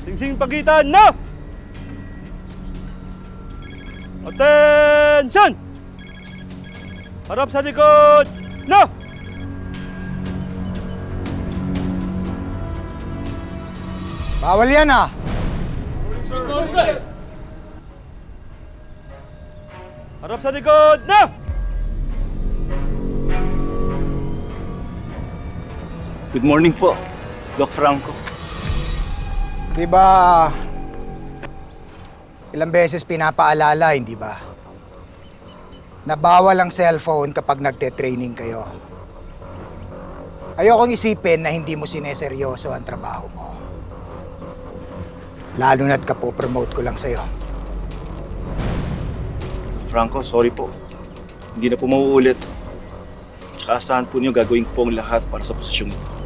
Singsing pagitan na! Attention! Harap sa likod na! Bawal yan ah! Harap sa likod na! Good morning po, Doc Franco. Di ba, ilang beses pinapaalala, hindi ba? Na bawal ang cellphone kapag nagte-training kayo. Ayokong isipin na hindi mo sineseryoso ang trabaho mo. Lalo na't kapo-promote ko lang sa'yo. Franco, sorry po. Hindi na po mauulit. Tsaka asahan po niyo gagawin ko po ang lahat para sa posisyong ito.